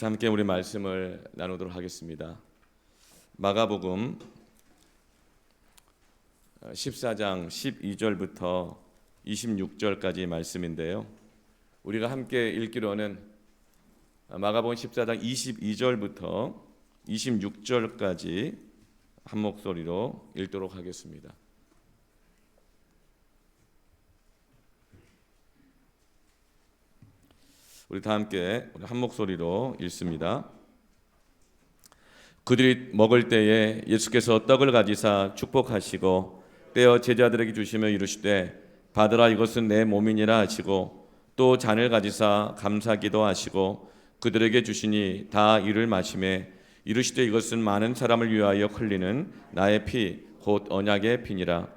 함께 우리 말씀을 나누도록 하겠습니다. 마가복음 14장 12절부터 26절까지 말씀인데요. 우리가 함께 읽기로는 마가복음 14장 22절부터 26절까지 한 목소리로 읽도록 하겠습니다. 우리 다 함께 한 목소리로 읽습니다. 그들이 먹을 때에 예수께서 떡을 가지사 축복하시고 떼어 제자들에게 주시며 이르시되 받으라, 이것은 내 몸이니라 하시고 또 잔을 가지사 감사기도 하시고 그들에게 주시니 다 이를 마시매 이르시되 이것은 많은 사람을 위하여 흘리는 나의 피 곧 언약의 피니라.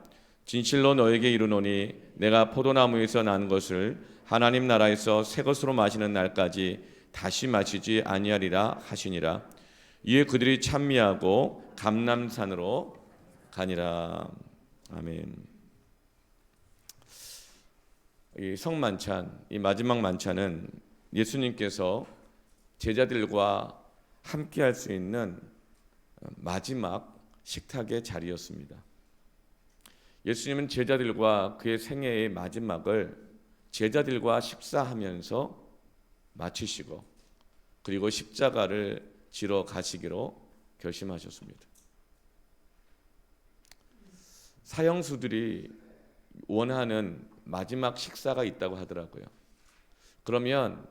진실로 너에게 이르노니 내가 포도나무에서 난 것을 하나님 나라에서 새 것으로 마시는 날까지 다시 마시지 아니하리라 하시니라. 이에 그들이 찬미하고 감람산으로 가니라. 아멘. 이 성만찬, 이 마지막 만찬은 예수님께서 제자들과 함께할 수 있는 마지막 식탁의 자리였습니다. 예수님은 제자들과 그의 생애의 마지막을 제자들과 식사하면서 마치시고 그리고 십자가를 지러 가시기로 결심하셨습니다. 사형수들이 원하는 마지막 식사가 있다고 하더라고요. 그러면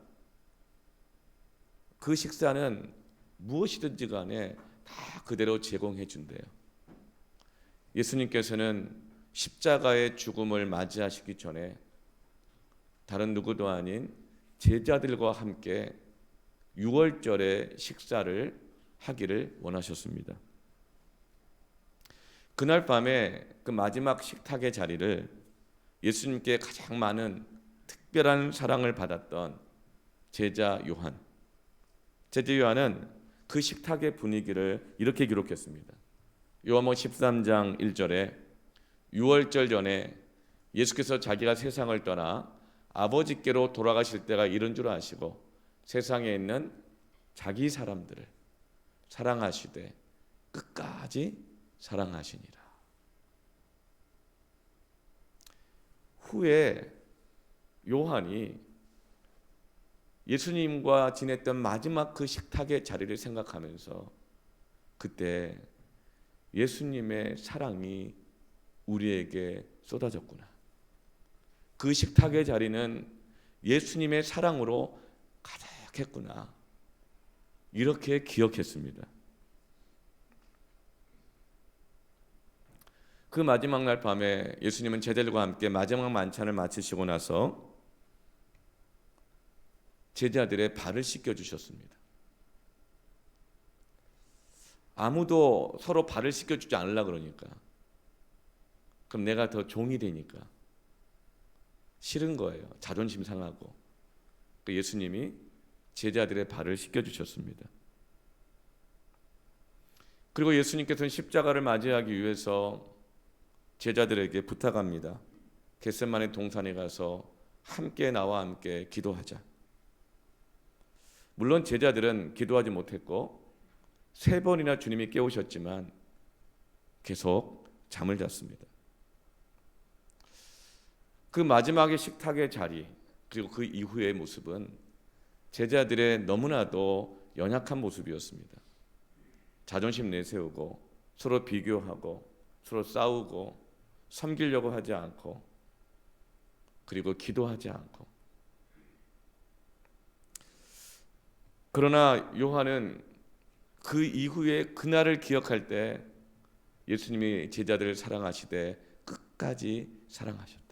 그 식사는 무엇이든지 간에 다 그대로 제공해 준대요. 예수님께서는 십자가의 죽음을 맞이하시기 전에 다른 누구도 아닌 제자들과 함께 유월절에 식사를 하기를 원하셨습니다. 그날 밤에 그 마지막 식탁의 자리를 예수님께 가장 많은 특별한 사랑을 받았던 제자 요한은 그 식탁의 분위기를 이렇게 기록했습니다. 요한복음 13장 1절에 유월절 전에 예수께서 자기가 세상을 떠나 아버지께로 돌아가실 때가 이른 줄 아시고 세상에 있는 자기 사람들을 사랑하시되 끝까지 사랑하시니라. 후에 요한이 예수님과 지냈던 마지막 그 식탁의 자리를 생각하면서 그때 예수님의 사랑이 우리에게 쏟아졌구나. 그 식탁의 자리는 예수님의 사랑으로 가득했구나. 이렇게 기억했습니다. 그 마지막 날 밤에 예수님은 제자들과 함께 마지막 만찬을 마치시고 나서 제자들의 발을 씻겨주셨습니다. 아무도 서로 발을 씻겨주지 않으려고 그러니까, 그럼 내가 더 종이 되니까 싫은 거예요. 자존심 상하고. 예수님이 제자들의 발을 씻겨주셨습니다. 그리고 예수님께서는 십자가를 맞이하기 위해서 제자들에게 부탁합니다. 겟세마네 동산에 가서 함께 나와 함께 기도하자. 물론 제자들은 기도하지 못했고 3번이나 주님이 깨우셨지만 계속 잠을 잤습니다. 그 마지막의 식탁의 자리 그리고 그 이후의 모습은 제자들의 너무나도 연약한 모습이었습니다. 자존심 내세우고 서로 비교하고 서로 싸우고 섬기려고 하지 않고 그리고 기도하지 않고. 그러나 요한은 그 이후에 그날을 기억할 때 예수님이 제자들을 사랑하시되 끝까지 사랑하셨다.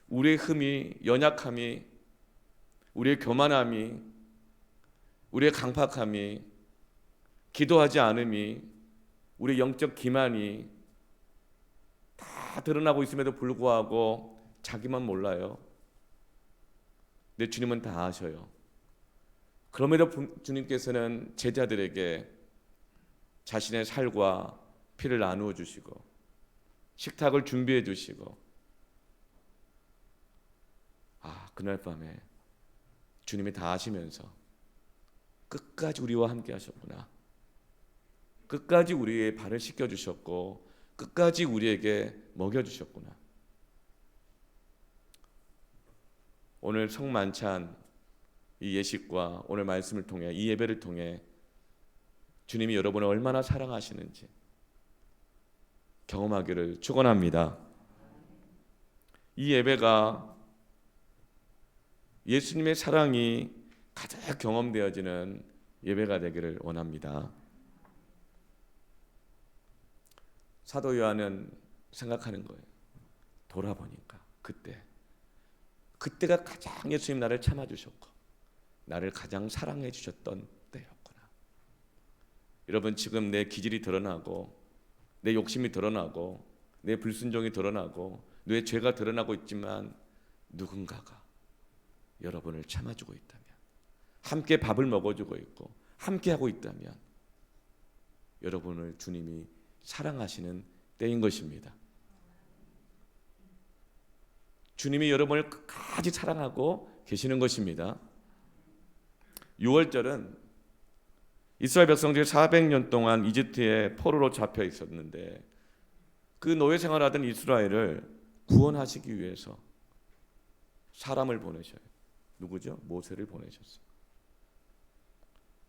우리의 흠이, 연약함이, 우리의 교만함이, 우리의 강팍함이, 기도하지 않음이, 우리의 영적 기만이 다 드러나고 있음에도 불구하고 자기만 몰라요. 근데 주님은 다 아셔요. 그럼에도 주님께서는 제자들에게 자신의 살과 피를 나누어 주시고 식탁을 준비해 주시고 그날 밤에 주님이 다 아시면서 끝까지 우리와 함께 하셨구나. 끝까지 우리의 발을 씻겨주셨고 끝까지 우리에게 먹여주셨구나. 오늘 성만찬 이 예식과 오늘 말씀을 통해 이 예배를 통해 주님이 여러분을 얼마나 사랑하시는지 경험하기를 축원합니다. 이 예배가 예수님의 사랑이 가득 경험되어지는 예배가 되기를 원합니다. 사도 요한은 생각하는 거예요. 돌아보니까 그때가 가장 예수님 나를 참아주셨고 나를 가장 사랑해 주셨던 때였구나. 여러분, 지금 내 기질이 드러나고 내 욕심이 드러나고 내 불순종이 드러나고 내 죄가 드러나고 있지만 누군가가 여러분을 참아주고 있다면, 함께 밥을 먹어주고 있고 함께 하고 있다면 여러분을 주님이 사랑하시는 때인 것입니다. 주님이 여러분을 끝까지 사랑하고 계시는 것입니다. 6월절은 이스라엘 백성들이 400년 동안 이집트의 포로로 잡혀 있었는데 그 노예 생활하던 이스라엘을 구원하시기 위해서 사람을 보내셔요. 누구죠? 모세를 보내셨어요.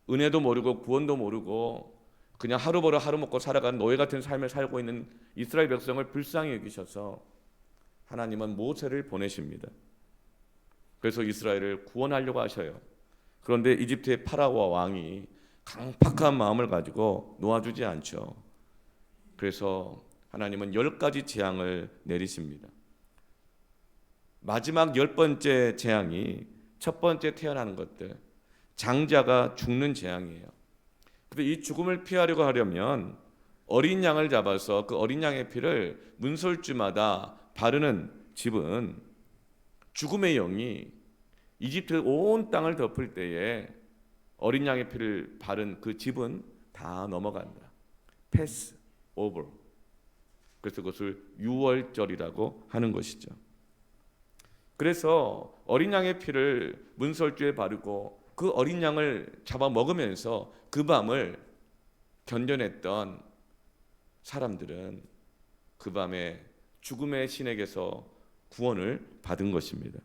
은혜도 모르고 구원도 모르고 그냥 하루 벌어 하루 먹고 살아가는 노예 같은 삶을 살고 있는 이스라엘 백성을 불쌍히 여기셔서 하나님은 모세를 보내십니다. 그래서 이스라엘을 구원하려고 하셔요. 그런데 이집트의 파라오와 왕이 강팍한 마음을 가지고 놓아주지 않죠. 그래서 하나님은 10가지 재앙을 내리십니다. 마지막 10번째 재앙이 첫 번째 태어나는 것들, 장자가 죽는 재앙이에요. 그런데 이 죽음을 피하려고 하려면 어린 양을 잡아서 그 어린 양의 피를 문설주마다 바르는 집은 죽음의 영이 이집트 온 땅을 덮을 때에 어린 양의 피를 바른 그 집은 다 넘어간다. 패스 오버. 그래서 그것을 유월절이라고 하는 것이죠. 그래서 어린 양의 피를 문설주에 바르고 그 어린 양을 잡아 먹으면서 그 밤을 견뎌냈던 사람들은 그 밤에 죽음의 신에게서 구원을 받은 것입니다.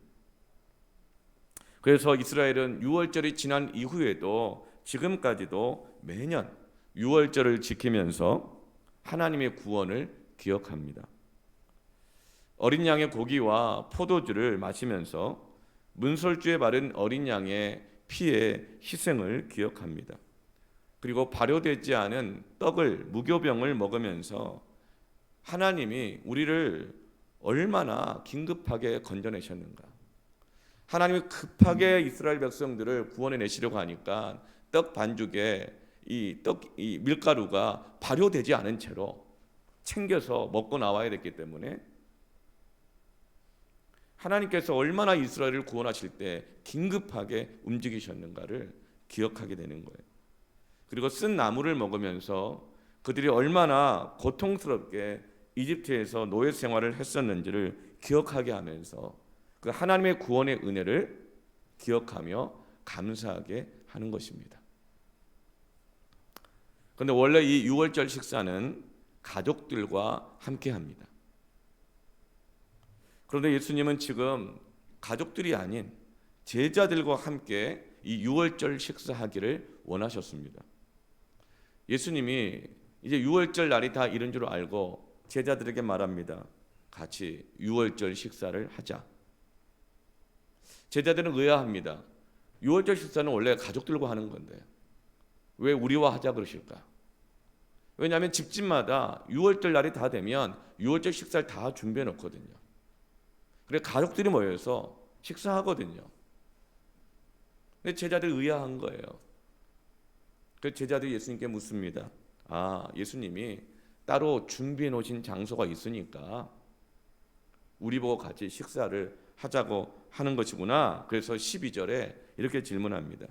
그래서 이스라엘은 유월절이 지난 이후에도 지금까지도 매년 유월절을 지키면서 하나님의 구원을 기억합니다. 어린 양의 고기와 포도주를 마시면서 문설주에 바른 어린 양의 피의 희생을 기억합니다. 그리고 발효되지 않은 떡을 무교병을 먹으면서 하나님이 우리를 얼마나 긴급하게 건져내셨는가. 하나님이 급하게 이스라엘 백성들을 구원해 내시려고 하니까 떡 반죽에 이 밀가루가 발효되지 않은 채로 챙겨서 먹고 나와야 됐기 때문에 하나님께서 얼마나 이스라엘을 구원하실 때 긴급하게 움직이셨는가를 기억하게 되는 거예요. 그리고 쓴 나물을 먹으면서 그들이 얼마나 고통스럽게 이집트에서 노예 생활을 했었는지를 기억하게 하면서 그 하나님의 구원의 은혜를 기억하며 감사하게 하는 것입니다. 그런데 원래 이 유월절 식사는 가족들과 함께 합니다. 그런데 예수님은 지금 가족들이 아닌 제자들과 함께 이 유월절 식사하기를 원하셨습니다. 예수님이 이제 유월절 날이 다 이른 줄 알고 제자들에게 말합니다. 같이 유월절 식사를 하자. 제자들은 의아합니다. 유월절 식사는 원래 가족들과 하는 건데 왜 우리와 하자 그러실까? 왜냐하면 집집마다 유월절 날이 다 되면 유월절 식사를 다 준비해 놓거든요. 그래 가족들이 모여서 식사하거든요. 근데 제자들이 의아한 거예요. 그래서 제자들이 예수님께 묻습니다. 예수님이 따로 준비해 놓으신 장소가 있으니까 우리 보고 같이 식사를 하자고 하는 것이구나. 그래서 12절에 이렇게 질문합니다.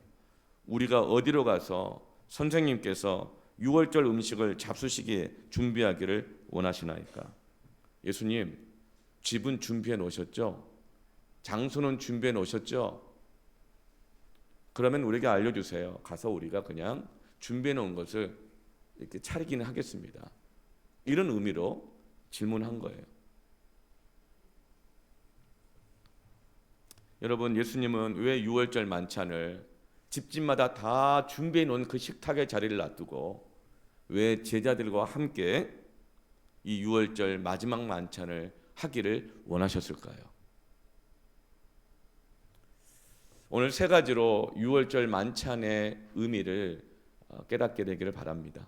우리가 어디로 가서 선생님께서 유월절 음식을 잡수시기에 준비하기를 원하시나이까? 예수님, 집은 준비해 놓으셨죠? 장소는 준비해 놓으셨죠? 그러면 우리에게 알려주세요. 가서 우리가 그냥 준비해 놓은 것을 이렇게 차리기는 하겠습니다. 이런 의미로 질문한 거예요. 여러분, 예수님은 왜 유월절 만찬을 집집마다 다 준비해 놓은 그 식탁의 자리를 놔두고 왜 제자들과 함께 이 유월절 마지막 만찬을 하기를 원하셨을까요? 오늘 세 가지로 유월절 만찬의 의미를 깨닫게 되기를 바랍니다.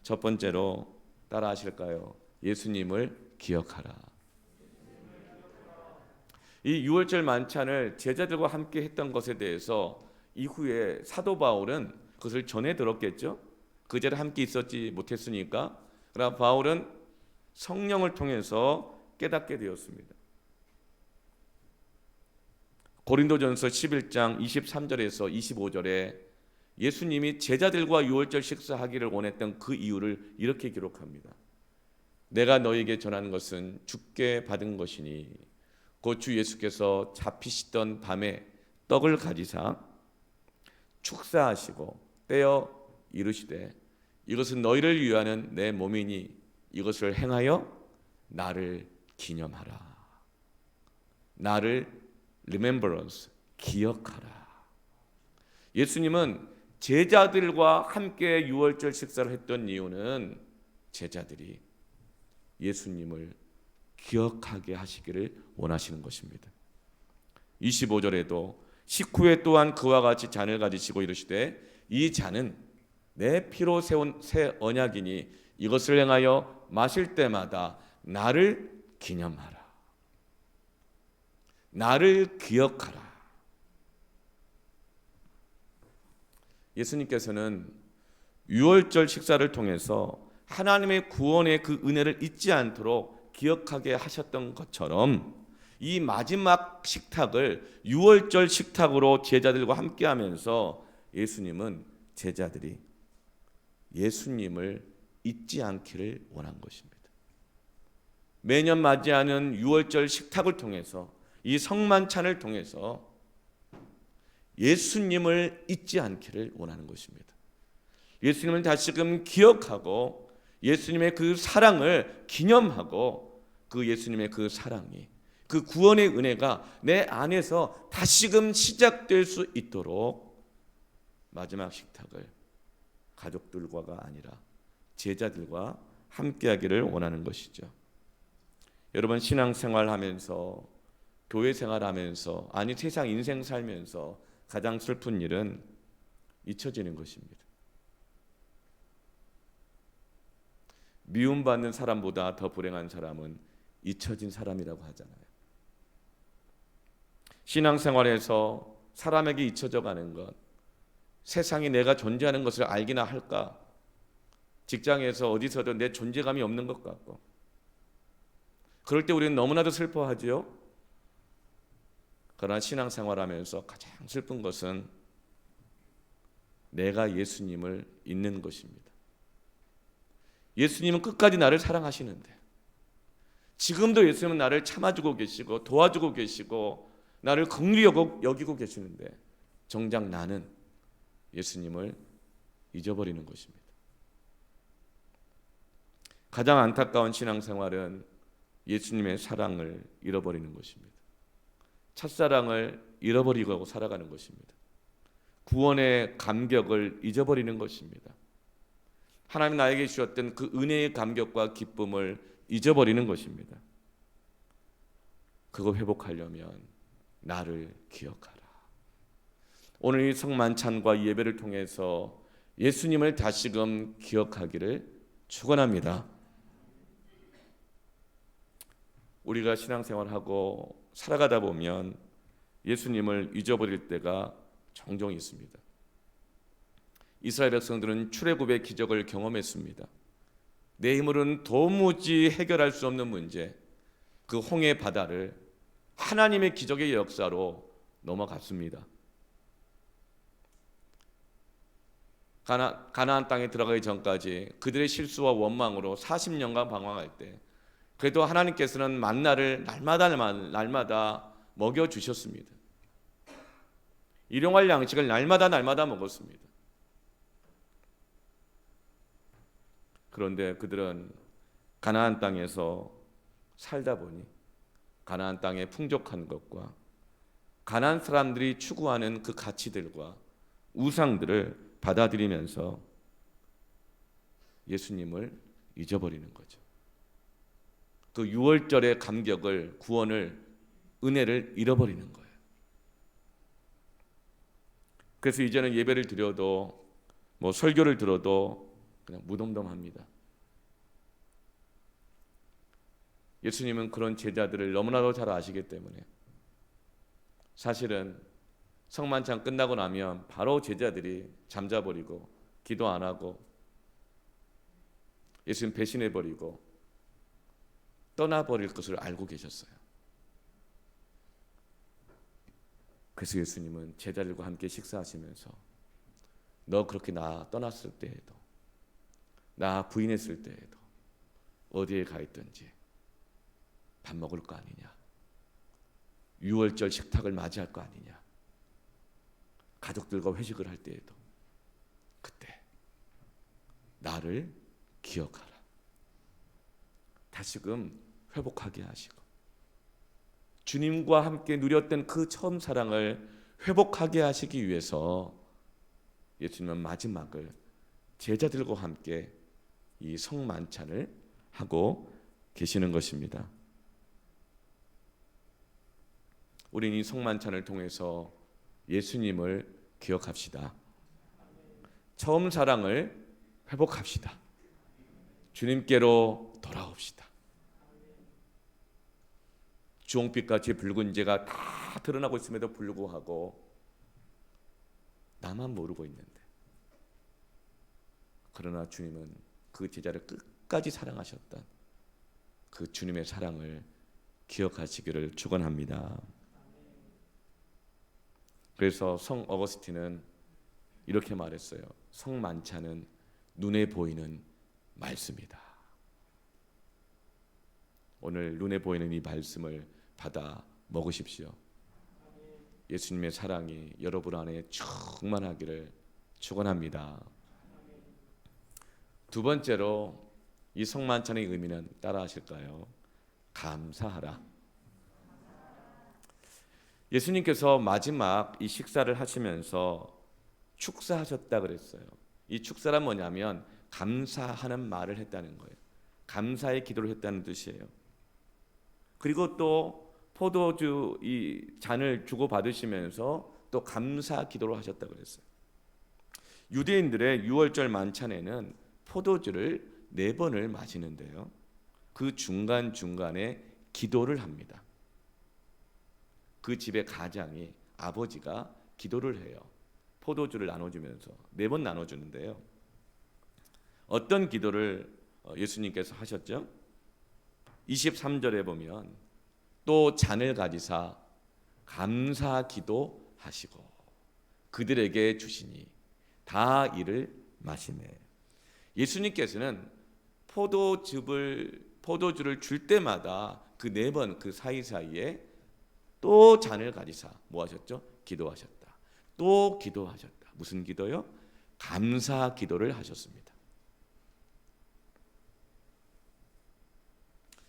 첫 번째로 따라 하실까요? 예수님을 기억하라. 이 유월절 만찬을 제자들과 함께 했던 것에 대해서 이후에 사도 바울은 그것을 전해 들었겠죠. 그 자리에 함께 있었지 못했으니까. 그러나 바울은 성령을 통해서 깨닫게 되었습니다. 고린도전서 11장 23절에서 25절에 예수님이 제자들과 유월절 식사하기를 원했던 그 이유를 이렇게 기록합니다. 내가 너에게 전하는 것은 주께 받은 것이니 곧 주 예수께서 잡히시던 밤에 떡을 가지사 축사하시고 떼어 이르시되 이것은 너희를 위하는 내 몸이니 이것을 행하여 나를 기념하라. 나를 remembrance, 기억하라. 예수님은 제자들과 함께 유월절 식사를 했던 이유는 제자들이 예수님을 기억하게 하시기를 원하시는 것입니다. 25절에도 식후에 또한 그와 같이 잔을 가지시고 이르시되 이 잔은 내 피로 세운 새 언약이니 이것을 행하여 마실 때마다 나를 기념하라. 나를 기억하라. 예수님께서는 유월절 식사를 통해서 하나님의 구원의 그 은혜를 잊지 않도록 기억하게 하셨던 것처럼 이 마지막 식탁을 유월절 식탁으로 제자들과 함께하면서 예수님은 제자들이 예수님을 잊지 않기를 원한 것입니다. 매년 맞이하는 유월절 식탁을 통해서 이 성만찬을 통해서 예수님을 잊지 않기를 원하는 것입니다. 예수님을 다시금 기억하고 예수님의 그 사랑을 기념하고 그 예수님의 그 사랑이 그 구원의 은혜가 내 안에서 다시금 시작될 수 있도록 마지막 식탁을 가족들과가 아니라 제자들과 함께하기를 원하는 것이죠. 여러분, 신앙생활하면서 교회 생활하면서 아니 세상 인생 살면서 가장 슬픈 일은 잊혀지는 것입니다. 미움받는 사람보다 더 불행한 사람은 잊혀진 사람이라고 하잖아요. 신앙생활에서 사람에게 잊혀져 가는 것, 세상이 내가 존재하는 것을 알기나 할까? 직장에서 어디서든 내 존재감이 없는 것 같고, 그럴 때 우리는 너무나도 슬퍼하지요. 그러나 신앙생활하면서 가장 슬픈 것은 내가 예수님을 잊는 것입니다. 예수님은 끝까지 나를 사랑하시는데, 지금도 예수님은 나를 참아주고 계시고 도와주고 계시고 나를 긍휼히 여기고 계시는데 정작 나는 예수님을 잊어버리는 것입니다. 가장 안타까운 신앙생활은 예수님의 사랑을 잃어버리는 것입니다. 첫사랑을 잃어버리고 살아가는 것입니다. 구원의 감격을 잊어버리는 것입니다. 하나님 나에게 주셨던 그 은혜의 감격과 기쁨을 잊어버리는 것입니다. 그거 회복하려면 나를 기억하라. 오늘 이 성만찬과 이 예배를 통해서 예수님을 다시금 기억하기를 축원합니다. 우리가 신앙생활하고 살아가다 보면 예수님을 잊어버릴 때가 종종 있습니다. 이스라엘 백성들은 출애굽의 기적을 경험했습니다. 내 힘으로는 도무지 해결할 수 없는 문제, 그 홍해 바다를 하나님의 기적의 역사로 넘어갔습니다. 가나안 땅에 들어가기 전까지 그들의 실수와 원망으로 40년간 방황할 때 그래도 하나님께서는 만나를 날마다 먹여주셨습니다. 일용할 양식을 날마다 먹었습니다. 그런데 그들은 가나안 땅에서 살다 보니 가나안 땅의 풍족한 것과 가나안 사람들이 추구하는 그 가치들과 우상들을 받아들이면서 예수님을 잊어버리는 거죠. 그 유월절의 감격을, 구원을, 은혜를 잃어버리는 거예요. 그래서 이제는 예배를 드려도 설교를 들어도 그냥 무덤덤합니다. 예수님은 그런 제자들을 너무나도 잘 아시기 때문에 사실은 성만찬 끝나고 나면 바로 제자들이 잠자버리고 기도 안 하고 예수님 배신해버리고 떠나버릴 것을 알고 계셨어요. 그래서 예수님은 제자들과 함께 식사하시면서 너 그렇게 나 떠났을 때에도 나 부인했을 때에도 어디에 가 있든지 밥 먹을 거 아니냐, 유월절 식탁을 맞이할 거 아니냐, 가족들과 회식을 할 때에도 그때 나를 기억하라. 다시금 회복하게 하시고 주님과 함께 누렸던 그 처음 사랑을 회복하게 하시기 위해서 예수님은 마지막을 제자들과 함께 이 성만찬을 하고 계시는 것입니다. 우리는 이 성만찬을 통해서 예수님을 기억합시다. 처음 사랑을 회복합시다. 주님께로 돌아옵시다. 주홍빛같이 붉은 죄가 다 드러나고 있음에도 불구하고 나만 모르고 있는데, 그러나 주님은 그 제자를 끝까지 사랑하셨던 그 주님의 사랑을 기억하시기를 축원합니다. 그래서 성 어거스틴은 이렇게 말했어요. 성만찬은 눈에 보이는 말씀이다. 오늘 눈에 보이는 이 말씀을 받아 먹으십시오. 예수님의 사랑이 여러분 안에 충만하기를 축원합니다. 두 번째로 이 성만찬의 의미는 따라 하실까요? 감사하라. 예수님께서 마지막 이 식사를 하시면서 축사하셨다 그랬어요. 이 축사란 뭐냐면 감사하는 말을 했다는 거예요. 감사의 기도를 했다는 뜻이에요. 그리고 또 포도주 이 잔을 주고 받으시면서 또 감사 기도를 하셨다 그랬어요. 유대인들의 유월절 만찬에는 포도주를 4번을 마시는데요. 그 중간중간에 기도를 합니다. 그 집의 가장이, 아버지가 기도를 해요. 포도주를 나눠주면서 4번 나눠주는데요. 어떤 기도를 예수님께서 하셨죠? 23절에 보면 또 잔을 가지사 감사 기도하시고 그들에게 주시니 다 이를 마시네. 예수님께서는 포도주를 줄 때마다 그 4번 그 사이사이에 또 잔을 가지사 뭐 하셨죠? 기도하셨다. 또 기도하셨다. 무슨 기도요? 감사 기도를 하셨습니다.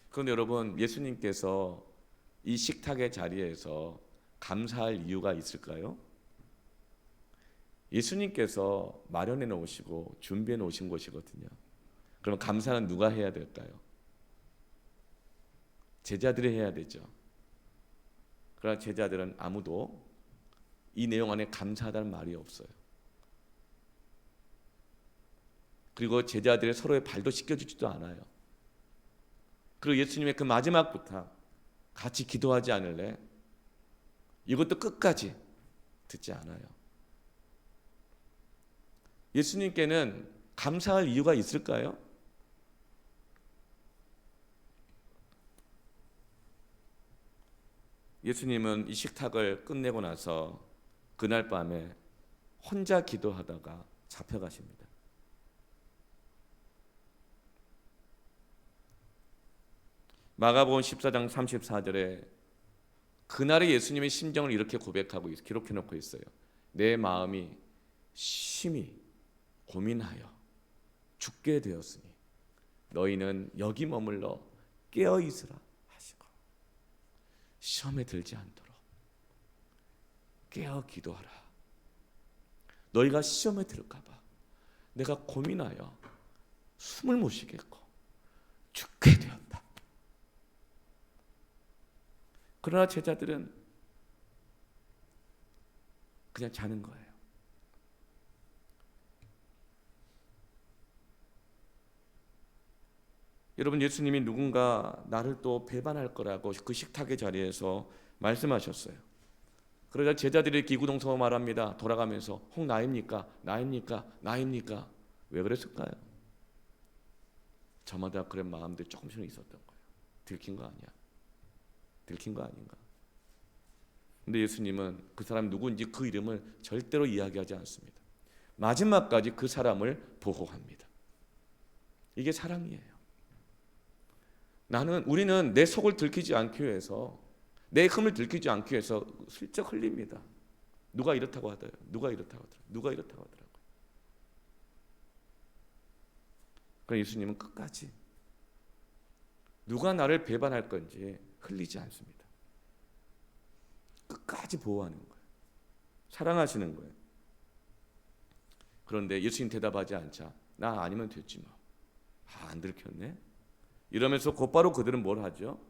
그런데 여러분, 예수님께서 이 식탁의 자리에서 감사할 이유가 있을까요? 예수님께서 마련해 놓으시고 준비해 놓으신 것이거든요. 그럼 감사는 누가 해야 될까요? 제자들이 해야 되죠. 그러나 제자들은 아무도 이 내용 안에 감사하다는 말이 없어요. 그리고 제자들의 서로의 발도 씻겨주지도 않아요. 그리고 예수님의 그 마지막 부탁, 같이 기도하지 않을래? 이것도 끝까지 듣지 않아요. 예수님께는 감사할 이유가 있을까요? 예수님은 이 식탁을 끝내고 나서 그날 밤에 혼자 기도하다가 잡혀가십니다. 마가복음 14장 34절에 그날의 예수님의 심정을 이렇게 기록해 놓고 있어요. 내 마음이 심히 고민하여 죽게 되었으니 너희는 여기 머물러 깨어 있으라 하시고 시험에 들지 않도록 깨어 기도하라. 너희가 시험에 들을까 봐 내가 고민하여 숨을 못 쉬겠고 죽게 되었다. 그러나 제자들은 그냥 자는 거예요. 여러분, 예수님이 누군가 나를 또 배반할 거라고 그 식탁의 자리에서 말씀하셨어요. 그러자 제자들이 기구동성으로 말합니다. 돌아가면서 혹 나입니까? 나입니까? 나입니까? 왜 그랬을까요? 저마다 그런 마음들이 조금씩은 있었던 거예요. 들킨 거 아니야? 들킨 거 아닌가? 근데 예수님은 그 사람 누구인지 그 이름을 절대로 이야기하지 않습니다. 마지막까지 그 사람을 보호합니다. 이게 사랑이에요. 우리는 내 속을 들키지 않기 위해서, 내 흠을 들키지 않기 위해서 슬쩍 흘립니다. 누가 이렇다고 하더라고요. 누가 이렇다고 하더라고요. 누가 이렇다고 하더라고요. 그러나 예수님은 끝까지 누가 나를 배반할 건지 흘리지 않습니다. 끝까지 보호하는 거예요. 사랑하시는 거예요. 그런데 예수님 대답하지 않자 나 아니면 됐지 뭐. 안 들켰네. 이러면서 곧바로 그들은 뭘 하죠?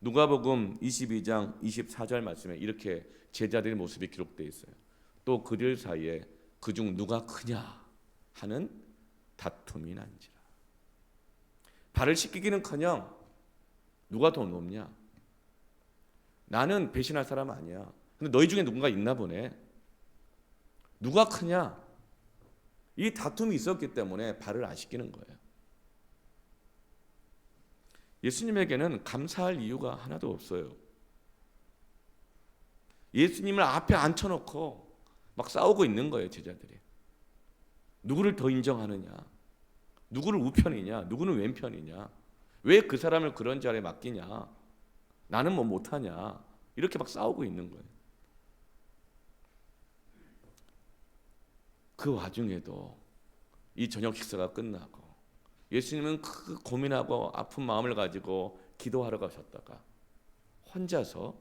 누가복음 22장 24절 말씀에 이렇게 제자들의 모습이 기록되어 있어요. 또 그들 사이에 그중 누가 크냐 하는 다툼이 난지라. 발을 씻기기는커녕 누가 더 높냐? 나는 배신할 사람 아니야. 근데 너희 중에 누군가 있나 보네. 누가 크냐? 이 다툼이 있었기 때문에 발을 안 씻기는 거예요. 예수님에게는 감사할 이유가 하나도 없어요. 예수님을 앞에 앉혀놓고 막 싸우고 있는 거예요, 제자들이. 누구를 더 인정하느냐? 누구를 우편이냐? 누구는 왼편이냐? 왜 그 사람을 그런 자리에 맡기냐? 나는 뭐 못하냐? 이렇게 막 싸우고 있는 거예요. 그 와중에도 이 저녁 식사가 끝나고 예수님은 그 고민하고 아픈 마음을 가지고 기도하러 가셨다가 혼자서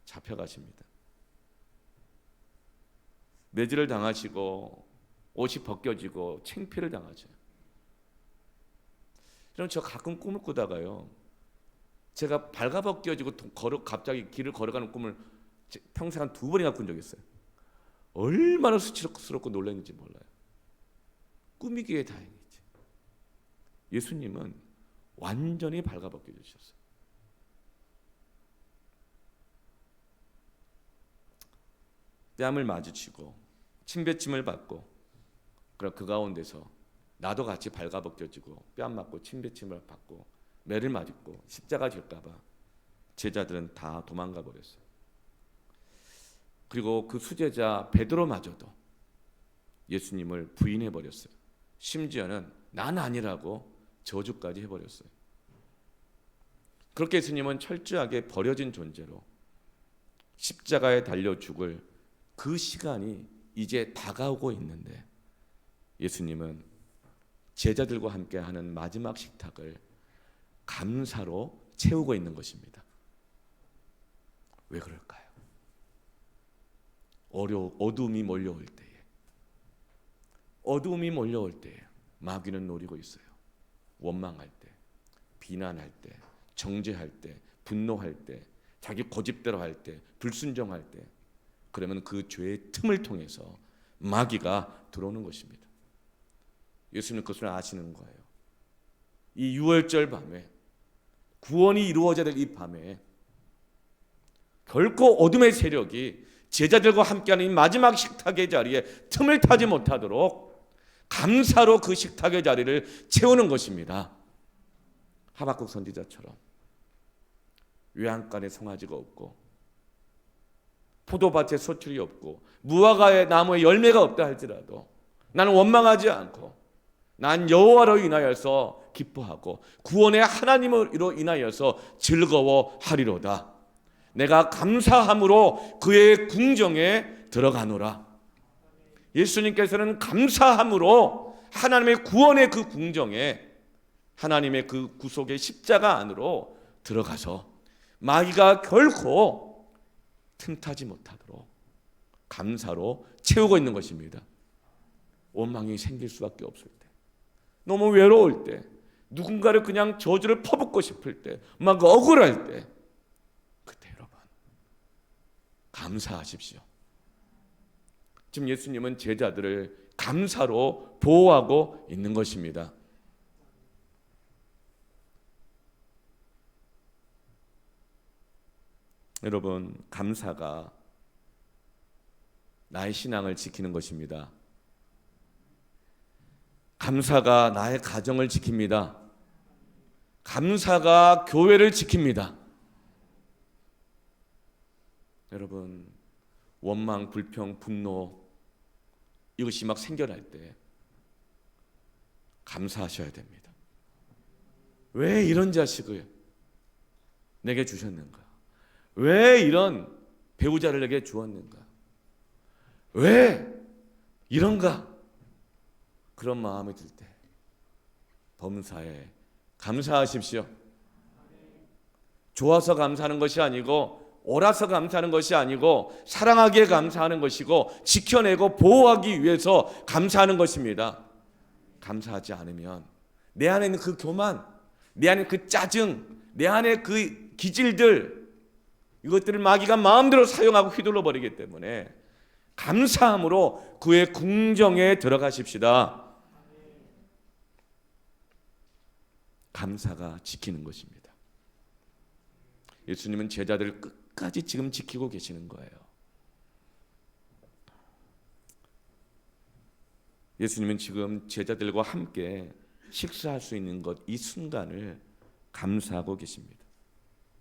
잡혀가십니다. 매질을 당하시고 옷이 벗겨지고 창피를 당하죠. 여러분, 저 가끔 꿈을 꾸다가요, 제가 발가벗겨지고 갑자기 길을 걸어가는 꿈을 평생 한 2번이나 꾼 적이 있어요. 얼마나 수치스럽고 놀랐는지 몰라요. 꿈이기에 다행이지. 예수님은 완전히 발가벗겨주셨어요. 뺨을 마주치고 침뱉침을 받고, 그럼 그 가운데서 나도 같이 발가벗겨지고 뺨 맞고 침뱉침을 받고 매를 맞고 십자가 질까봐 제자들은 다 도망가 버렸어요. 그리고 그 수제자 베드로마저도 예수님을 부인해 버렸어요. 심지어는 난 아니라고 저주까지 해버렸어요. 그렇게 예수님은 철저하게 버려진 존재로 십자가에 달려 죽을 그 시간이 이제 다가오고 있는데, 예수님은 제자들과 함께 하는 마지막 식탁을 감사로 채우고 있는 것입니다. 왜 그럴까요? 어두움이 몰려올 때에 마귀는 노리고 있어요. 원망할 때, 비난할 때, 정죄할 때, 분노할 때, 자기 고집대로 할 때, 불순종할 때, 그러면 그 죄의 틈을 통해서 마귀가 들어오는 것입니다. 예수님은 그것을 아시는 거예요. 이 6월절 밤에, 구원이 이루어져야 될 이 밤에 결코 어둠의 세력이 제자들과 함께하는 이 마지막 식탁의 자리에 틈을 타지 못하도록 감사로 그 식탁의 자리를 채우는 것입니다. 하박국 선지자처럼 외양간에 송아지가 없고 포도밭에 소출이 없고 무화과의 나무에 열매가 없다 할지라도 나는 원망하지 않고 난 여호와로 인하여서 기뻐하고 구원의 하나님으로 인하여서 즐거워하리로다. 내가 감사함으로 그의 궁정에 들어가노라. 예수님께서는 감사함으로 하나님의 구원의 그 궁정에, 하나님의 그 구속의 십자가 안으로 들어가서 마귀가 결코 틈타지 못하도록 감사로 채우고 있는 것입니다. 원망이 생길 수밖에 없을 때, 너무 외로울 때, 누군가를 그냥 저주를 퍼붓고 싶을 때, 막 억울할 때, 그때 여러분 감사하십시오. 지금 예수님은 제자들을 감사로 보호하고 있는 것입니다. 여러분, 감사가 나의 신앙을 지키는 것입니다. 감사가 나의 가정을 지킵니다. 감사가 교회를 지킵니다. 여러분, 원망, 불평, 분노 이것이 막 생겨날 때 감사하셔야 됩니다. 왜 이런 자식을 내게 주셨는가? 왜 이런 배우자를 내게 주었는가? 왜 이런가? 그런 마음이 들 때 범사에 감사하십시오. 좋아서 감사하는 것이 아니고, 옳아서 감사하는 것이 아니고, 사랑하기에 감사하는 것이고, 지켜내고 보호하기 위해서 감사하는 것입니다. 감사하지 않으면 내 안에 있는 그 교만, 내 안에 그 짜증, 내 안에 그 기질들, 이것들을 마귀가 마음대로 사용하고 휘둘러 버리기 때문에 감사함으로 그의 궁정에 들어가십시다. 감사가 지키는 것입니다. 예수님은 제자들을 끝까지 지금 지키고 계시는 거예요. 예수님은 지금 제자들과 함께 식사할 수 있는 것, 이 순간을 감사하고 계십니다.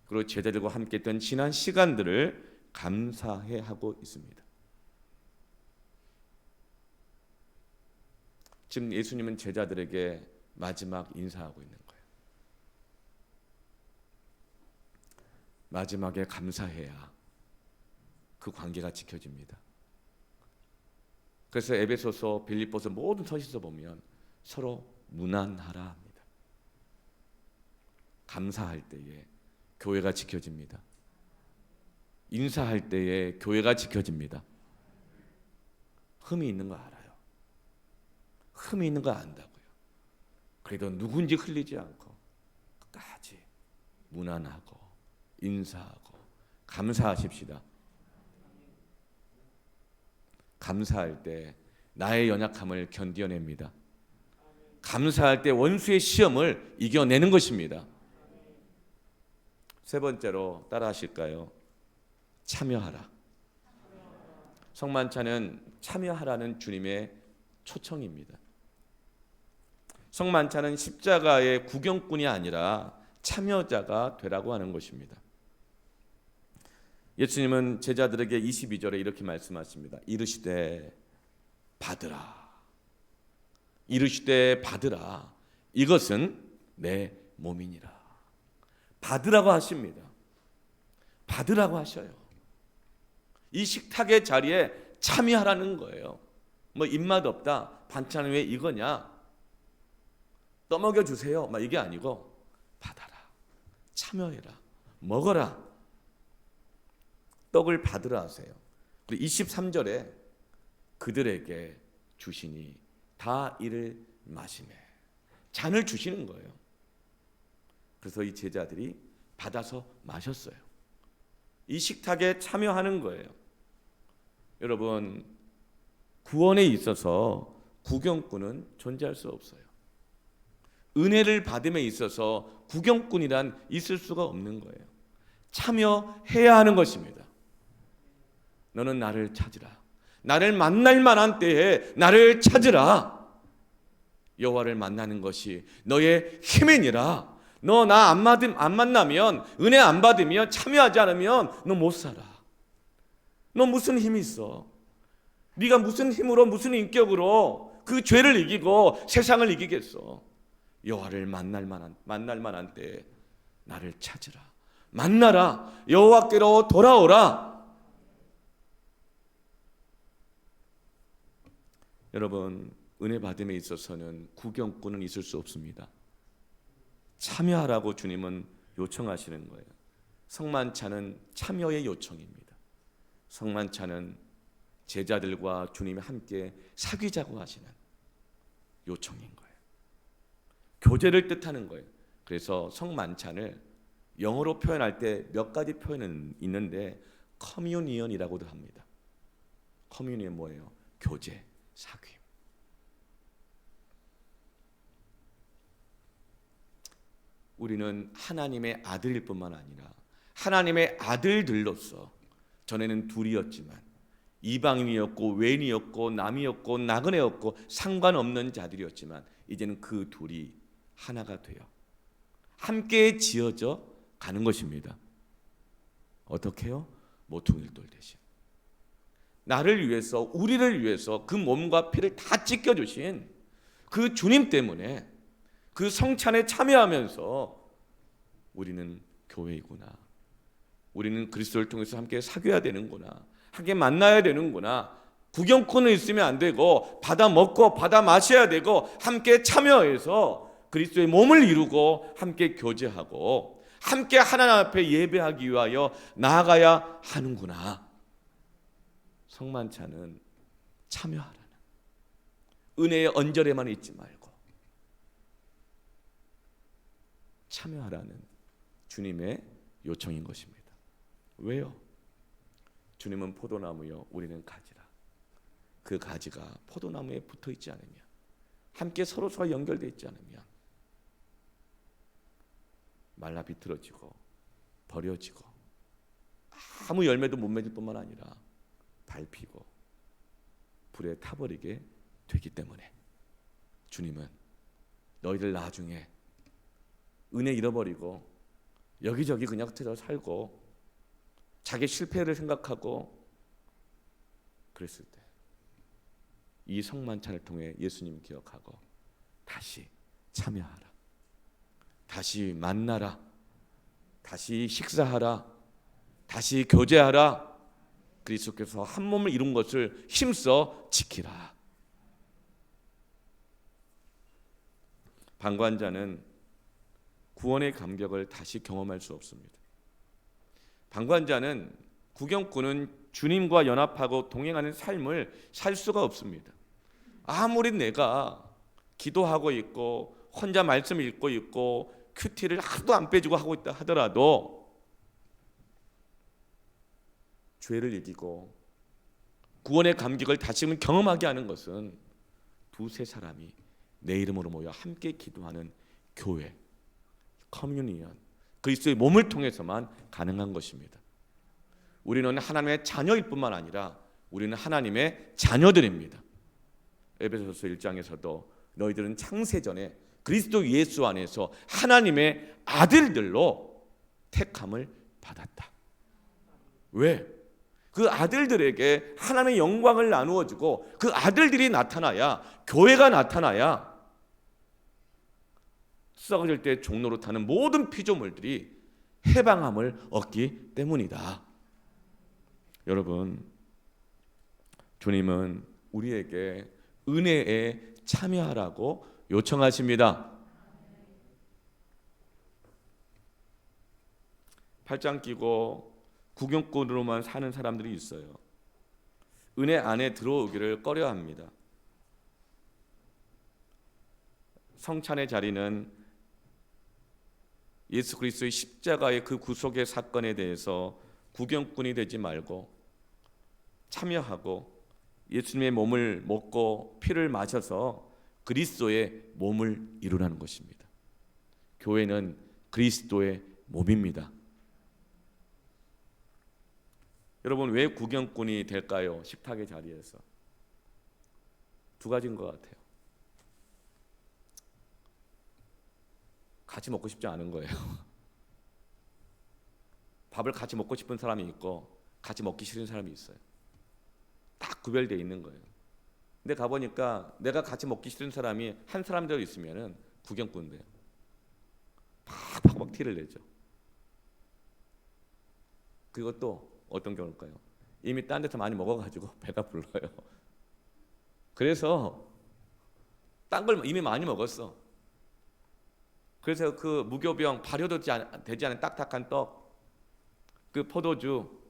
그리고 제자들과 함께 했던 지난 시간들을 감사해 하고 있습니다. 지금 예수님은 제자들에게 마지막 인사하고 있는 거예요. 마지막에 감사해야 그 관계가 지켜집니다. 그래서 에베소서, 빌립보서 모든 서신서 보면 서로 문안하라 합니다. 감사할 때에 교회가 지켜집니다. 인사할 때에 교회가 지켜집니다. 흠이 있는 거 알아요. 흠이 있는 거 안다고요. 그래도 누군지 흘리지 않고 끝까지 문안하고 인사하고 감사하십시다. 감사할 때 나의 연약함을 견뎌냅니다. 감사할 때 원수의 시험을 이겨내는 것입니다. 세 번째로 따라 하실까요? 참여하라. 성만찬은 참여하라는 주님의 초청입니다. 성만찬은 십자가의 구경꾼이 아니라 참여자가 되라고 하는 것입니다. 예수님은 제자들에게 22절에 이렇게 말씀하십니다. 이르시되 받으라. 이르시되 받으라. 이것은 내 몸이니라. 받으라고 하십니다. 받으라고 하셔요. 이 식탁의 자리에 참여하라는 거예요. 뭐 입맛 없다, 반찬은 왜 이거냐, 떠먹여 주세요, 막 이게 아니고 받아라, 참여해라, 먹어라. 떡을 받으라 하세요. 그리고 23절에 그들에게 주시니 다 이를 마시매. 잔을 주시는 거예요. 그래서 이 제자들이 받아서 마셨어요. 이 식탁에 참여하는 거예요. 여러분, 구원에 있어서 구경꾼은 존재할 수 없어요. 은혜를 받음에 있어서 구경꾼이란 있을 수가 없는 거예요. 참여해야 하는 것입니다. 너는 나를 찾으라. 나를 만날 만한 때에 나를 찾으라. 여호와를 만나는 것이 너의 힘이니라. 너 나 안 만나면, 은혜 안 받으면, 참여하지 않으면 너 못 살아. 너 무슨 힘이 있어? 네가 무슨 힘으로, 무슨 인격으로 그 죄를 이기고 세상을 이기겠어? 여호와를 만날 만한 때에 나를 찾으라. 만나라. 여호와께로 돌아오라. 여러분, 은혜 받음에 있어서는 구경꾼은 있을 수 없습니다. 참여하라고 주님은 요청하시는 거예요. 성만찬은 참여의 요청입니다. 성만찬은 제자들과 주님이 함께 사귀자고 하시는 요청인 거예요. 교제를 뜻하는 거예요. 그래서 성만찬을 영어로 표현할 때 몇 가지 표현은 있는데 커뮤니언이라고도 합니다. 커뮤니언 뭐예요? 교제, 사귐. 우리는 하나님의 아들일 뿐만 아니라 하나님의 아들들로서, 전에는 둘이었지만 이방인이었고 외인이었고 남이었고 나그네였고 상관없는 자들이었지만 이제는 그 둘이 하나가 되어 함께 지어져 가는 것입니다. 어떻게요? 모퉁이돌 대신 나를 위해서, 우리를 위해서 그 몸과 피를 다 찢겨주신 그 주님 때문에 그 성찬에 참여하면서 우리는 교회이구나, 우리는 그리스도를 통해서 함께 사귀어야 되는구나, 함께 만나야 되는구나, 구경꾼은 있으면 안 되고 받아 먹고 받아 마셔야 되고 함께 참여해서 그리스도의 몸을 이루고 함께 교제하고 함께 하나님 앞에 예배하기 위하여 나아가야 하는구나. 성만찬은 참여하라는, 은혜의 언저리에만 있지 말고 참여하라는 주님의 요청인 것입니다. 왜요? 주님은 포도나무요, 우리는 가지라. 그 가지가 포도나무에 붙어 있지 않으면, 함께 서로 연결되어 있지 않으면 말라 비틀어지고 버려지고 아무 열매도 못 맺을 뿐만 아니라 밟히고 불에 타버리게 되기 때문에 주님은 너희들 나중에 은혜 잃어버리고 여기저기 그냥 흩어져 살고 자기 실패를 생각하고 그랬을 때 이 성만찬을 통해 예수님 기억하고 다시 참여하라, 다시 만나라, 다시 식사하라, 다시 교제하라, 그리스도께서 한 몸을 이룬 것을 힘써 지키라. 방관자는 구원의 감격을 다시 경험할 수 없습니다. 방관자는, 구경꾼은 주님과 연합하고 동행하는 삶을 살 수가 없습니다. 아무리 내가 기도하고 있고 혼자 말씀 읽고 있고 큐티를 하나도 안 빼주고 하고 있다 하더라도 죄를 이기고 구원의 감격을 다시금 경험하게 하는 것은 두세 사람이 내 이름으로 모여 함께 기도하는 교회, 커뮤니언, 그리스도의 몸을 통해서만 가능한 것입니다. 우리는 하나님의 자녀일 뿐만 아니라 우리는 하나님의 자녀들입니다. 에베소서 1장에서도 너희들은 창세전에 그리스도 예수 안에서 하나님의 아들들로 택함을 받았다. 왜? 그 아들들에게 하나님의 영광을 나누어 주고 그 아들들이 나타나야, 교회가 나타나야 썩어질 때 종로로 타는 모든 피조물들이 해방함을 얻기 때문이다. 여러분, 주님은 우리에게 은혜에 참여하라고 요청하십니다. 팔짱 끼고 구경꾼으로만 사는 사람들이 있어요. 은혜 안에 들어오기를 꺼려합니다. 성찬의 자리는 예수 그리스도의 십자가의 그 구속의 사건에 대해서 구경꾼이 되지 말고 참여하고 예수님의 몸을 먹고 피를 마셔서 그리스도의 몸을 이루라는 것입니다. 교회는 그리스도의 몸입니다. 여러분, 왜 구경꾼이 될까요? 식탁의 자리에서 두 가지인 것 같아요. 같이 먹고 싶지 않은 거예요. 밥을 같이 먹고 싶은 사람이 있고 같이 먹기 싫은 사람이 있어요. 딱 구별되어 있는 거예요. 근데 가보니까 내가 같이 먹기 싫은 사람이 한 사람대로 있으면은 구경꾼 돼요. 막 티를 내죠. 그리고 또 어떤 경우일까요? 이미 딴 데서 많이 먹어가지고 배가 불러요. 그래서 딴 걸 이미 많이 먹었어. 그래서 그 무교병, 발효도 되지 않은 딱딱한 떡, 그 포도주,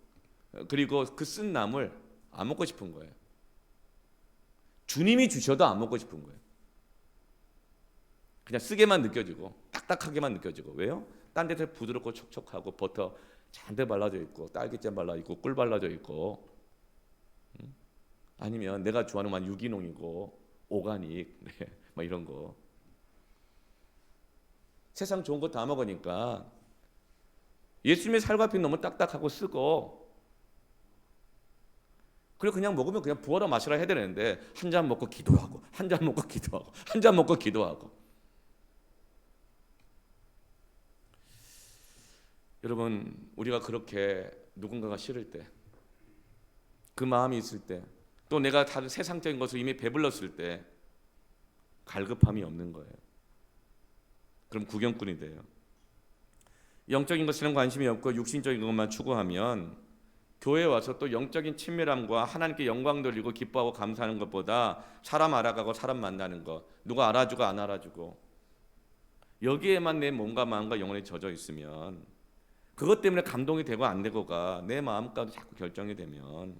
그리고 그 쓴 나물 안 먹고 싶은 거예요. 주님이 주셔도 안 먹고 싶은 거예요. 그냥 쓰게만 느껴지고 딱딱하게만 느껴지고. 왜요? 딴 데서 부드럽고 촉촉하고 버터 잔뜩 발라져 있고 딸기잼 발라 있고 꿀 발라져 있고, 아니면 내가 좋아하는 만 유기농이고 오가닉, 네, 막 이런 거. 세상 좋은 거 다 먹으니까 예수님의 살과 피 너무 딱딱하고 쓰고, 그리고 그냥 먹으면 그냥 부어라 마시라 해야 되는데 한 잔 먹고 기도하고 한 잔 먹고 기도하고 한 잔 먹고 기도하고. 여러분, 우리가 그렇게 누군가가 싫을 때, 그 마음이 있을 때, 또 내가 다른 세상적인 것을 이미 배불렀을 때 갈급함이 없는 거예요. 그럼 구경꾼이 돼요. 영적인 것에는 관심이 없고 육신적인 것만 추구하면 교회에 와서 또 영적인 친밀함과 하나님께 영광 돌리고 기뻐하고 감사하는 것보다 사람 알아가고 사람 만나는 것, 누가 알아주고 안 알아주고, 여기에만 내 몸과 마음과 영혼이 젖어 있으면, 그것 때문에 감동이 되고 안 되고가 내 마음까지 자꾸 결정이 되면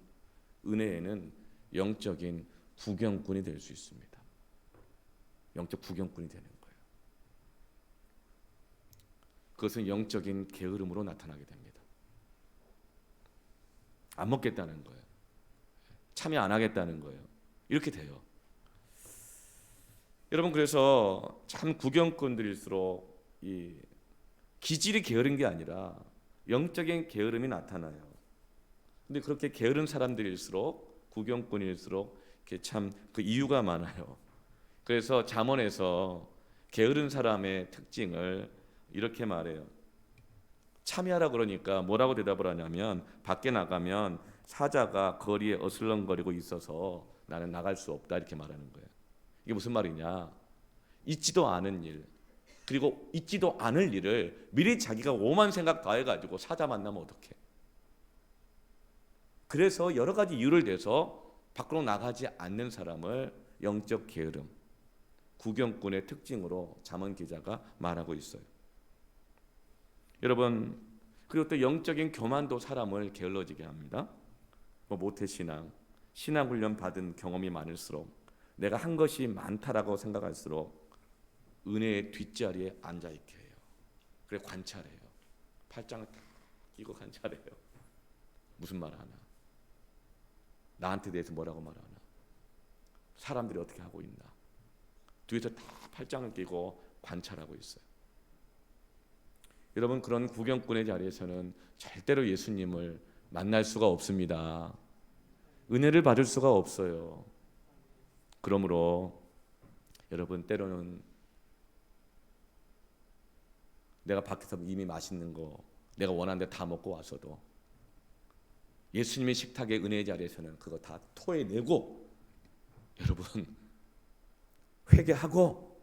은혜에는 영적인 구경꾼이 될 수 있습니다. 영적 구경꾼이 되는 거예요. 그것은 영적인 게으름으로 나타나게 됩니다. 안 먹겠다는 거예요. 참여 안 하겠다는 거예요. 이렇게 돼요. 여러분, 그래서 참 구경꾼들일수록 이 기질이 게으른 게 아니라 영적인 게으름이 나타나요. 근데 그렇게 게으른 사람들일수록, 구경꾼일수록 참 그 이유가 많아요. 그래서 잠언에서 게으른 사람의 특징을 이렇게 말해요. 참여하라 그러니까 뭐라고 대답을 하냐면, 밖에 나가면 사자가 거리에 어슬렁거리고 있어서 나는 나갈 수 없다, 이렇게 말하는 거예요. 이게 무슨 말이냐? 있지도 않은 일, 그리고 있지도 않을 일을 미리 자기가 오만 생각 다 해가지고 사자 만나면 어떡해? 그래서 여러 가지 이유를 대서 밖으로 나가지 않는 사람을 영적 게으름, 구경꾼의 특징으로 잠언 기자가 말하고 있어요. 여러분, 그리고 또 영적인 교만도 사람을 게을러지게 합니다. 모태신앙, 신앙훈련 받은 경험이 많을수록, 내가 한 것이 많다라고 생각할수록 은혜의 뒷자리에 앉아있게 해요. 그래 관찰해요. 팔짱을 딱 끼고 관찰해요. 무슨 말 하나? 나한테 대해서 뭐라고 말하나? 사람들이 어떻게 하고 있나? 뒤에서 다 팔짱을 끼고 관찰하고 있어요. 여러분, 그런 구경꾼의 자리에서는 절대로 예수님을 만날 수가 없습니다. 은혜를 받을 수가 없어요. 그러므로 여러분, 때로는 내가 밖에서 이미 맛있는 거 내가 원하는 데 다 먹고 와서도 예수님의 식탁의 은혜의 자리에서는 그거 다 토해내고, 여러분, 회개하고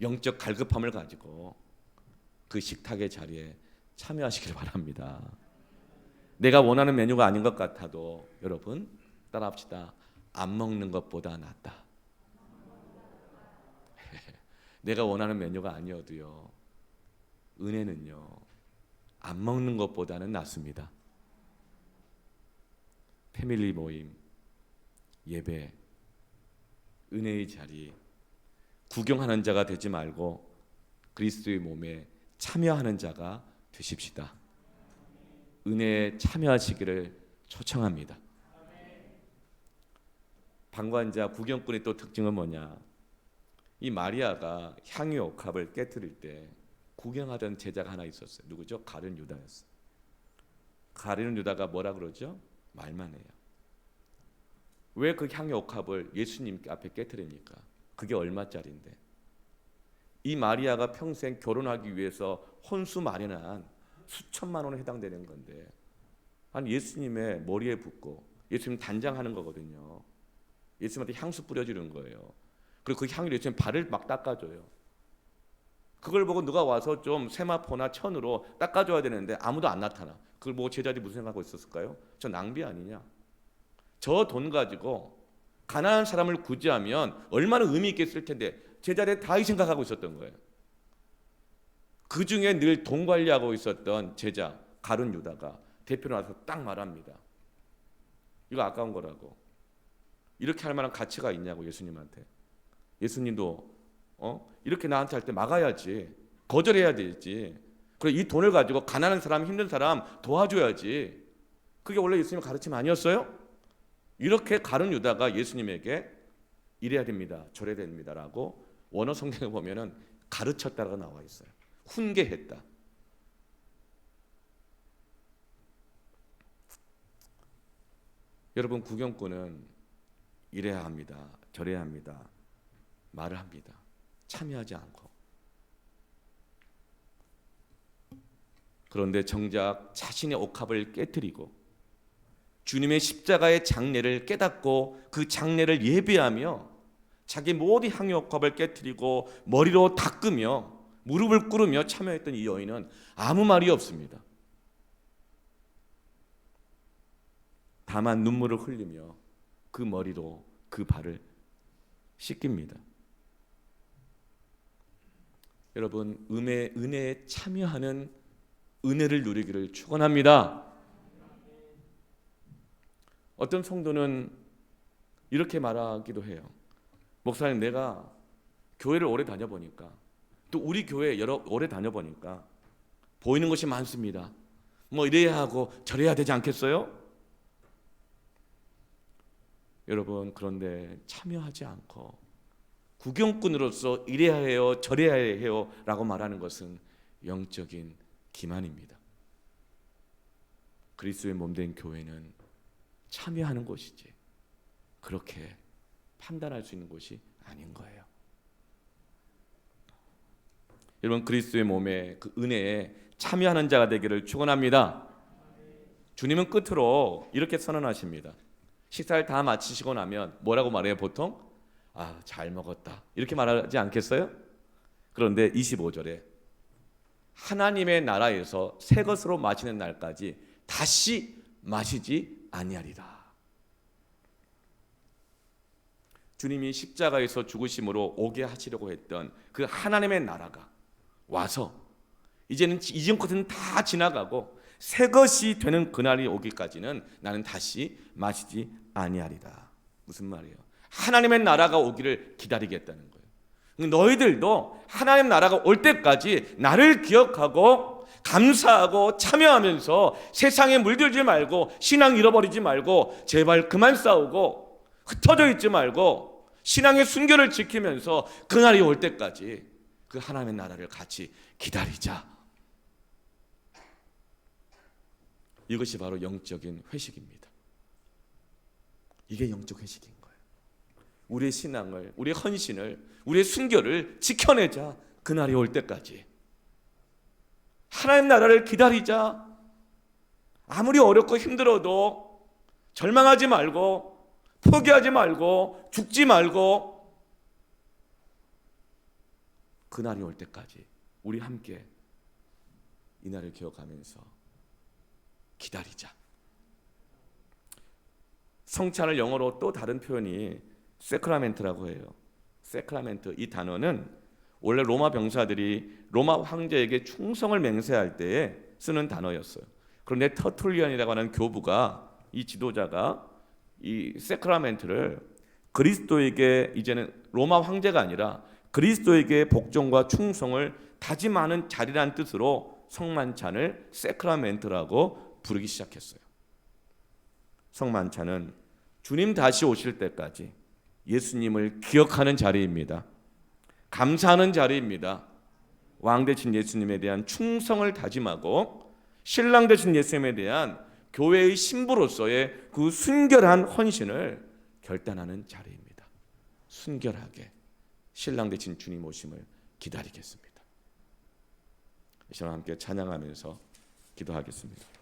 영적 갈급함을 가지고 그 식탁의 자리에 참여하시길 바랍니다. 내가 원하는 메뉴가 아닌 것 같아도 여러분 따라합시다. 안 먹는 것보다 낫다. 내가 원하는 메뉴가 아니어도요, 은혜는요 안 먹는 것보다는 낫습니다. 패밀리 모임, 예배, 은혜의 자리, 구경하는 자가 되지 말고 그리스도의 몸에 참여하는 자가 되십시다. 은혜에 참여하시기를 초청합니다. 방관자, 구경꾼의 또 특징은 뭐냐? 이 마리아가 향유 옥합을 깨뜨릴 때 구경하던 제자가 하나 있었어요. 누구죠? 가룟 유다였어요. 가룟 유다가 뭐라 그러죠? 말만 해요. 왜 그 향유 옥합을 예수님 앞에 깨뜨립니까? 그게 얼마짜리인데? 이 마리아가 평생 결혼하기 위해서 혼수 마련한 수천만 원에 해당되는 건데, 아니 예수님의 머리에 붓고 예수님 단장하는 거거든요. 예수님한테 향수 뿌려주는 거예요. 그리고 그 향을 예수님 발을 막 닦아줘요. 그걸 보고 누가 와서 좀 세마포나 천으로 닦아줘야 되는데 아무도 안 나타나. 그걸 보고 제자들이 무슨 생각하고 있었을까요? 저 낭비 아니냐? 저 돈 가지고 가난한 사람을 구제하면 얼마나 의미 있게 쓸 텐데 제자들이 다 이 생각하고 있었던 거예요. 그 중에 늘 돈 관리하고 있었던 제자 가룟 유다가 대표로 나서 딱 말합니다. 이거 아까운 거라고. 이렇게 할 만한 가치가 있냐고 예수님한테. 예수님도 이렇게 나한테 할 때 막아야지. 거절해야 되지. 그리고 이 돈을 가지고 가난한 사람, 힘든 사람 도와줘야지. 그게 원래 예수님 가르침 아니었어요? 이렇게 가룟 유다가 예수님에게 이래야 됩니다, 저래야 됩니다라고 원어 성경에 보면은 가르쳤다라고 나와 있어요. 훈계했다. 여러분, 구경꾼은 이래야 합니다, 저래야 합니다 말을 합니다. 참여하지 않고. 그런데 정작 자신의 옥합을 깨뜨리고 주님의 십자가의 장례를 깨닫고 그 장례를 예배하며 자기 모든 향유 옥합을 깨뜨리고 머리로 닦으며 무릎을 꿇으며 참여했던 이 여인은 아무 말이 없습니다. 다만 눈물을 흘리며 그 머리로 그 발을 씻깁니다. 여러분, 은혜에 참여하는 은혜를 누리기를 축원합니다. 어떤 성도는 이렇게 말하기도 해요. 목사님, 내가 교회를 오래 다녀보니까, 또 우리 교회 오래 다녀보니까 보이는 것이 많습니다. 뭐 이래야 하고 저래야 되지 않겠어요? 여러분, 그런데 참여하지 않고 구경꾼으로서 이래야 해요, 저래야 해요 라고 말하는 것은 영적인 기만입니다. 그리스도의 몸된 교회는 참여하는 곳이지 그렇게 판단할 수 있는 곳이 아닌 거예요. 여러분, 그리스도의 몸에 그 은혜에 참여하는 자가 되기를 축원합니다. 주님은 끝으로 이렇게 선언하십니다. 식사를 다 마치시고 나면 뭐라고 말해요? 보통 잘 먹었다 이렇게 말하지 않겠어요? 그런데 25절에 하나님의 나라에서 새 것으로 마시는 날까지 다시 마시지 아니하리라. 주님이 십자가에서 죽으심으로 오게 하시려고 했던 그 하나님의 나라가 와서 이제는 이전 것은 다 지나가고 새 것이 되는 그날이 오기까지는 나는 다시 마시지 아니하리라. 무슨 말이에요? 하나님의 나라가 오기를 기다리겠다는 거예요. 너희들도 하나님 나라가 올 때까지 나를 기억하고 감사하고 참여하면서 세상에 물들지 말고 신앙 잃어버리지 말고 제발 그만 싸우고 흩어져 있지 말고 신앙의 순결을 지키면서 그날이 올 때까지 그 하나님의 나라를 같이 기다리자. 이것이 바로 영적인 회식입니다. 이게 영적 회식인 거예요. 우리의 신앙을, 우리의 헌신을, 우리의 순결을 지켜내자. 그날이 올 때까지 하나님 나라를 기다리자. 아무리 어렵고 힘들어도 절망하지 말고 포기하지 말고 죽지 말고 그날이 올 때까지 우리 함께 이 날을 기억하면서 기다리자. 성찬을 영어로 또 다른 표현이 세크라멘트라고 해요. 세크라멘트, 이 단어는 원래 로마 병사들이 로마 황제에게 충성을 맹세할 때에 쓰는 단어였어요. 그런데 터툴리안이라고 하는 교부가, 이 지도자가 이 세크라멘트를 그리스도에게, 이제는 로마 황제가 아니라 그리스도에게 복종과 충성을 다짐하는 자리란 뜻으로 성만찬을 세크라멘트라고 부르기 시작했어요. 성만찬은 주님 다시 오실 때까지 예수님을 기억하는 자리입니다. 감사하는 자리입니다. 왕 되신 예수님에 대한 충성을 다짐하고 신랑 되신 예수님에 대한 교회의 신부로서의 그 순결한 헌신을 결단하는 자리입니다. 순결하게 신랑 되신 주님 오심을 기다리겠습니다. 이 시간 함께 찬양하면서 기도하겠습니다.